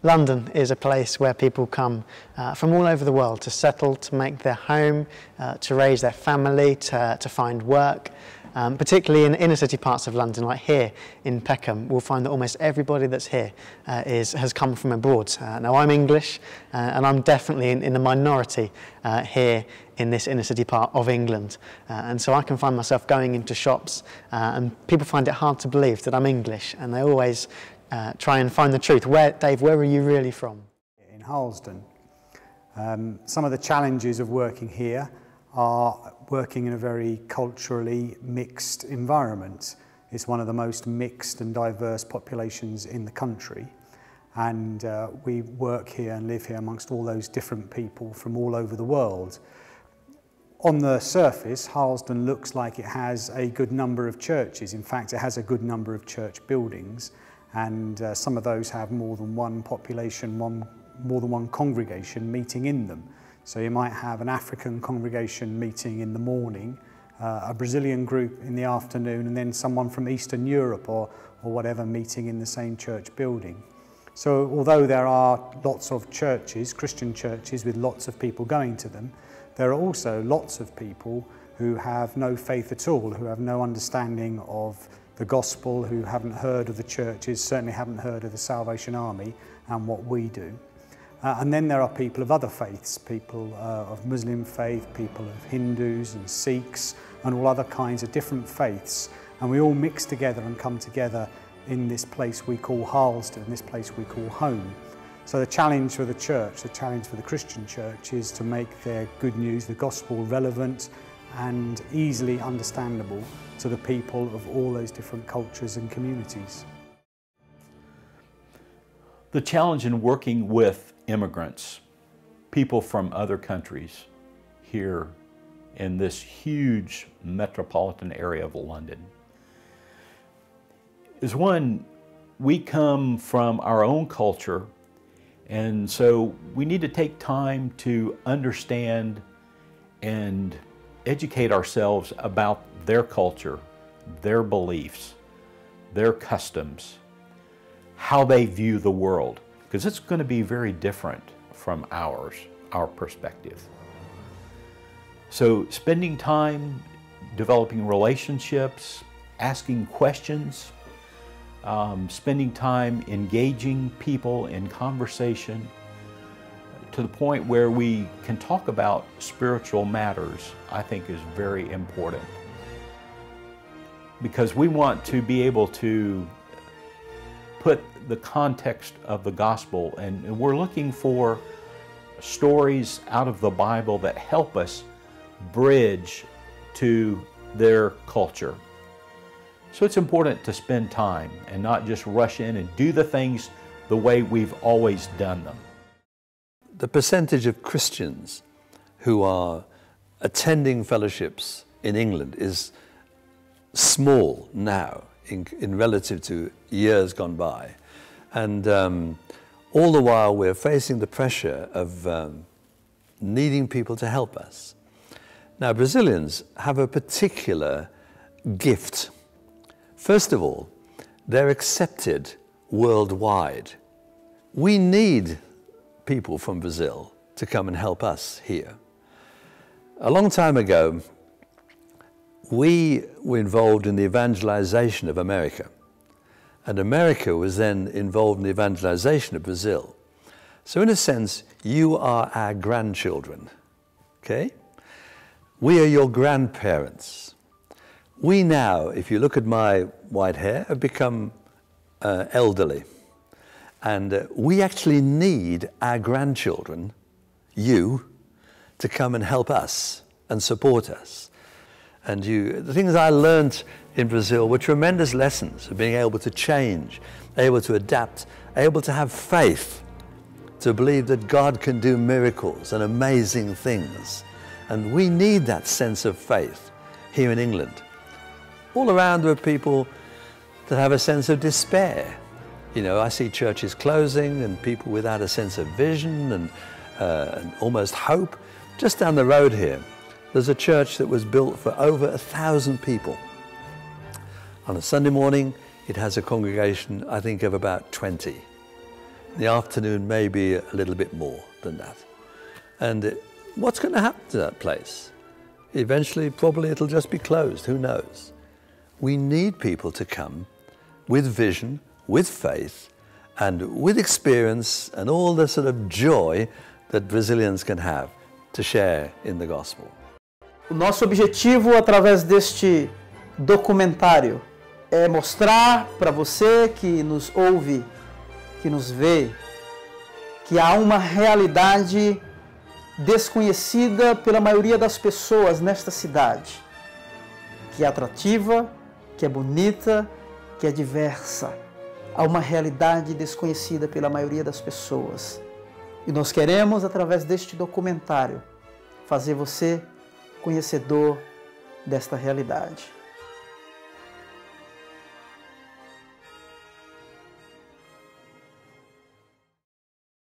London is a place where people come from all over the world to settle, to make their home, to raise their family, to find work. Particularly in inner city parts of London, like here in Peckham, we'll find that almost everybody that's here has come from abroad. Now I'm English and I'm definitely in the minority here in this inner city part of England. And so I can find myself going into shops and people find it hard to believe that I'm English, and they always try and find the truth. Dave, where are you really from? In Harlesden. Some of the challenges of working here are working in a very culturally mixed environment. It's one of the most mixed and diverse populations in the country, and we work here and live here amongst all those different people from all over the world. On the surface, Harlesden looks like it has a good number of churches. In fact, it has a good number of church buildings, and some of those have more than one population, more than one congregation meeting in them. So you might have an African congregation meeting in the morning, a Brazilian group in the afternoon, and then someone from Eastern Europe or whatever meeting in the same church building. So although there are lots of churches, Christian churches with lots of people going to them, there are also lots of people who have no faith at all, who have no understanding of the gospel, who haven't heard of the churches, certainly haven't heard of the Salvation Army and what we do. And then there are people of other faiths, people of Muslim faith, people of Hindus and Sikhs and all other kinds of different faiths. And we all mix together and come together in this place we call Harlesden, this place we call home. So the challenge for the church, the challenge for the Christian church, is to make their good news, the gospel, relevant and easily understandable to the people of all those different cultures and communities. The challenge in working with immigrants, people from other countries here in this huge metropolitan area of London, is one, we come from our own culture, and so we need to take time to understand and educate ourselves about their culture, their beliefs, their customs, how they view the world, because it's going to be very different from our perspective. So spending time developing relationships, asking questions, spending time engaging people in conversation to the point where we can talk about spiritual matters, I think is very important. Because we want to be able to put the context of the gospel, and we're looking for stories out of the Bible that help us bridge to their culture. So it's important to spend time and not just rush in and do the things the way we've always done them. The percentage of Christians who are attending fellowships in England is small now in relative to years gone by. And all the while we're facing the pressure of needing people to help us. Now, Brazilians have a particular gift. First of all, they're accepted worldwide. We need people from Brazil to come and help us here. A long time ago, we were involved in the evangelization of America, and America was then involved in the evangelization of Brazil. So in a sense, you are our grandchildren, okay? We are your grandparents. We now, if you look at my white hair, have become elderly. And we actually need our grandchildren, you, to come and help us and support us. And the things I learned in Brazil were tremendous lessons of being able to change, able to adapt, able to have faith, to believe that God can do miracles and amazing things. And we need that sense of faith here in England. All around there are people that have a sense of despair. You know, I see churches closing and people without a sense of vision and almost hope. Just down the road here, there's a church that was built for over 1,000 people. On a Sunday morning, it has a congregation, I think, of about 20. In the afternoon, maybe a little bit more than that. And what's going to happen to that place? Eventually, probably it'll just be closed, who knows? We need people to come with vision, with faith, and with experience and all the sort of joy that Brazilians can have to share in the gospel. O nosso objetivo através deste documentário é mostrar para você que nos ouve, que nos vê, que há uma realidade desconhecida pela maioria das pessoas nesta cidade, que é atrativa, que é bonita, que é diversa. Há uma realidade desconhecida pela maioria das pessoas. E nós queremos, através deste documentário, fazer você conhecedor desta realidade.